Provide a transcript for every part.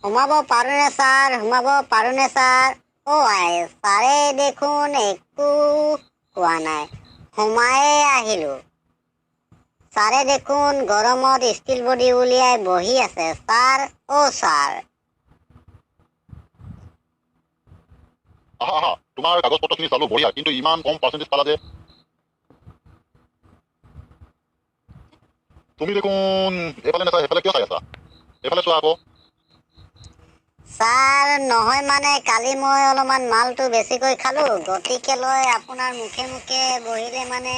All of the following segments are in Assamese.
সোমাব পাৰোনে ছাৰ? সোমাব পাৰোনে ছাৰ? ছাৰে দেখোন একো কোৱা নাই। সোমায়ে আহিলোঁ। ছাৰে দেখোন গৰমত ষ্টীল বডি উলিয়াই বহি আছে। Sir, sir. আহা আহা, তোমাৰ কাগজ পত্ৰখিনি চালো বঢ়িয়া, কিন্তু ইমান কম পাৰ্চেণ্টেজ পালা যে। তুমি দেখোন এইফালে নাচাই সেইফালে কিয় চাই আছা? এইফালে চোৱা আকৌ। ছাৰ, নহয় মানে কালি মই অলপমান মালটো বেছিকৈ খালোঁ, গতিকেলৈ আপোনাৰ মুখে মুখে বহিলে মানে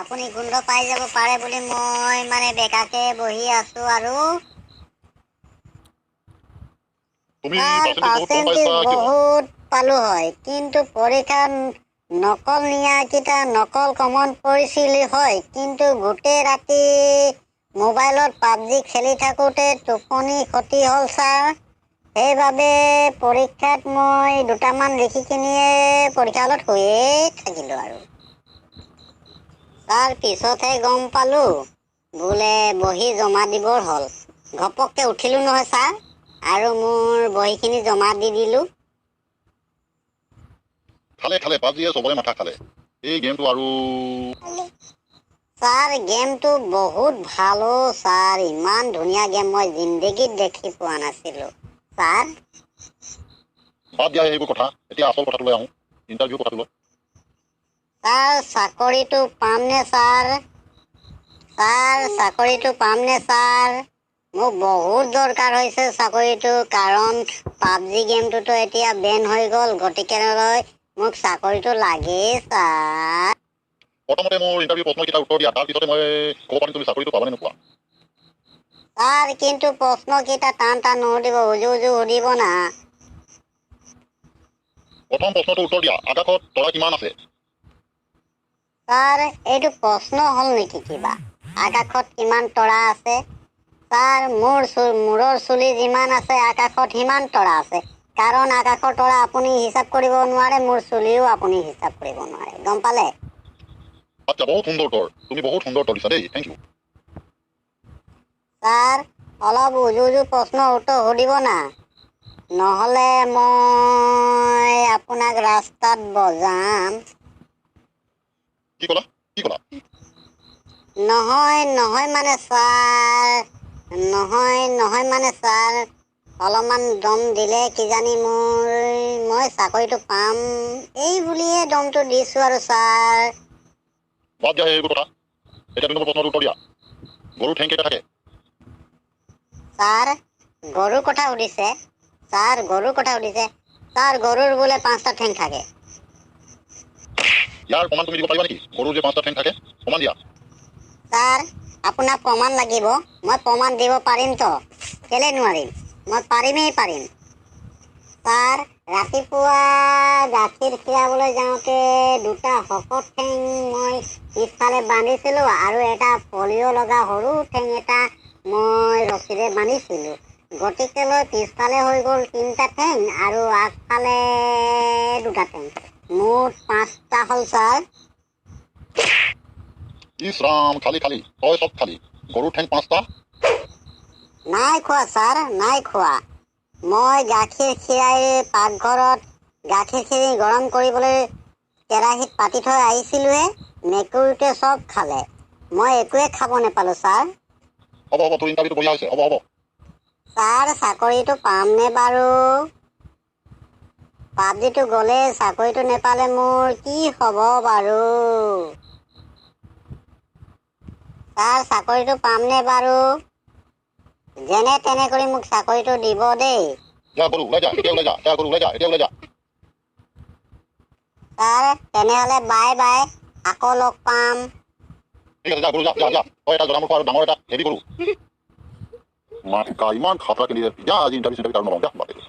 আপুনি গোন্ধ পাই যাব পাৰে বুলি মই মানে বেকাকে বহি আছোঁ আৰু। তুমি ছাৰ, পাৰ্চেণ্টেজ বহুত কম পাৰ্চেণ্টেজ পাইছা কিয়? বহুত পালোঁ হয়, কিন্তু পৰীক্ষাত নকল নিয়াকেইটা নকল কমন পৰিছিল হয়, কিন্তু গোটেই ৰাতি মোবাইলত পাবজি খেলি থাকোঁতে টোপনি ক্ষতি হ'ল ছাৰ। সেইবাবে পৰীক্ষাত মই দুটামান লিখি কিনিয়ে পৰীক্ষা হলত শুয়ে থাকিলোঁ আৰু। ছাৰ, পিছতহে গম পালোঁ বোলে বহি জমা দিবৰ হ'ল। ঘপককৈ উঠিলোঁ নহয় ছাৰ, আৰু মোৰ বহীখিনি জমা দি দিলোঁ। খালে খালে, পাবজিয়ে চবৰে মাথা খালে। এই গেমটো আৰু ছাৰ, গেমটো বহুত ভাল ছাৰ। ইমান ধুনীয়া গেম মই জিন্দগীত দেখি পোৱা নাছিলোঁ। ছাৰ, বাদ দিয়া এইবোৰ কথা, এতিয়া আচল কথাটোলৈ আহোঁ, ইণ্টাৰভিউ কথাটোলৈ। ছাৰ, চাকৰিটো পামনে ছাৰ? ছাৰ, চাকৰিটো পামনে ছাৰ? মোক বহুত দৰকাৰ হৈছে চাকৰিটো, কাৰণ পাবজি গেমটোতো এতিয়া বেন হৈ গ'ল, গতিকেলৈ মোক চাকৰিটো লাগেই ছাৰ। প্ৰথমতে মোৰ ইণ্টাৰভিউ প্ৰশ্নকেইটাৰ উত্তৰ দিয়া, তাৰপিছতে মই ক'ব পাৰিম তুমি চাকৰিটো পাবা নে নোপোৱা। ছাৰ, কিন্তু প্ৰশ্নকেইটা টান টান নুসুধিব, উজু উজু সুধিব না। প্ৰথম প্ৰশ্নটোৰ উত্তৰ দিয়া, আকাশত তৰা কিমান আছে? ছাৰ, এইটো প্ৰশ্ন হ'ল নেকি কিবা? আকাশত কিমান তৰা আছে? ছাৰ, মূৰৰ চুলি যিমান আছে আকাশত সিমান তৰা আছে। কাৰণ আকাশৰ তৰা আপুনি হিচাপ কৰিব নোৱাৰে, মোৰ চুলিও আপুনি হিচাপ কৰিব নোৱাৰে। গম পালে? আচ্ছা, বহুত সুন্দৰ উত্তৰ, তুমি বহুত সুন্দৰ উত্তৰ দিছা দেই, থেংক ইউ। ছাৰ, অলপ উজু উজু প্ৰশ্নৰ উত্তৰ সুধিব না। নহ'লে মই আপোনাক ৰাস্তাত বজাম। কি ক'লা? কি ক'লা? নহয় নহয় মানে ছাৰ, নহয় মানে ছাৰ, অলপমান দম দিলে কিজানি মই চাকৰিটো পাম, এই বুলিয়ে দমটো দিছোঁ আৰু ছাৰ। বাদ দিয়া এইবোৰ কথা, এতিয়া 2 নম্বৰ প্ৰশ্নটোৰ উত্তৰ দিয়া, গৰুৰ ঠেং কেইটা থাকে? ছাৰ, গৰুৰ কথা সুধিছে? ছাৰ, গৰুৰ কথা সুধিছে? ছাৰ, গৰুৰ বোলে 5টা ঠেং থাকে। ইয়াৰ প্ৰমাণ তুমি দিব পাৰিবা নেকি, গৰুৰ যে 5টা ঠেং থাকে, প্ৰমাণ দিয়া। ছাৰ, আপোনাক প্ৰমাণ লাগিব? মই প্ৰমাণ দিব পাৰিমতো, কেলে নোৱাৰিম, মই পাৰিমেই পাৰিম। ছাৰ, ৰাতিপুৱা গাখীৰ খীৰাবলৈ যাওঁতে 2টা শকত ঠেং মই পিছফালে বান্ধিছিলোঁ, আৰু এটা পলিঅ' লগা সৰু ঠেং এটা মই ৰছীৰে বান্ধিছিলোঁ। গতিকেলৈ পিছফালে হৈ গ'ল 3টা ঠেং, আৰু আগফালে 2টা ঠেং, মুঠ 5টা হ'ল ছাৰ। ইছ ৰাম, খালি খালি, তই চব খালি, গৰুৰ ঠেং 5টা? নাই খোৱা ছাৰ, নাই খোৱা। মই গাখীৰ খীৰাই পাকঘৰত গাখীৰখিনি গৰম কৰিবলৈ কেৰাহীত পাতি থৈ আহিছিলোঁহে, মেকুৰীটোৱে চব খালে। মই একোৱে খাব নেপালোঁ ছাৰ। হ'ব হ'ব, তোৰ ইণ্টাৰভিউটো বঢ়িয়া হৈছে, হ'ব হ'ব। ছাৰ, চাকৰিটো পামনে বাৰু? পাবজিটো গ'লে চাকৰিটো নেপালে মোৰ কি হ'ব বাৰু? ছাৰ, চাকৰিটো পামনে বাৰু? যেনে তেনে কৰি মোক চাকৰিটো দিব দেই। যা গৰু ওলাই যা, এতিয়া ওলাই যা, যা গৰু ওলাই যা, এতিয়া ওলাই যা। ছাৰ, তেনেহ'লে বাই বাই, আকৌ লগ পাম। ঠিক আছে, যা গৰু যা, যা যা, তই এটা জনামুখ আৰু ডাঙৰ এটা হেৰি গৰু। ইমান খাতৰা খেলি যা, আজি ইণ্টাৰভিউ চিণ্টাৰভিউ আৰু নলওঁ, যা বাদ দে।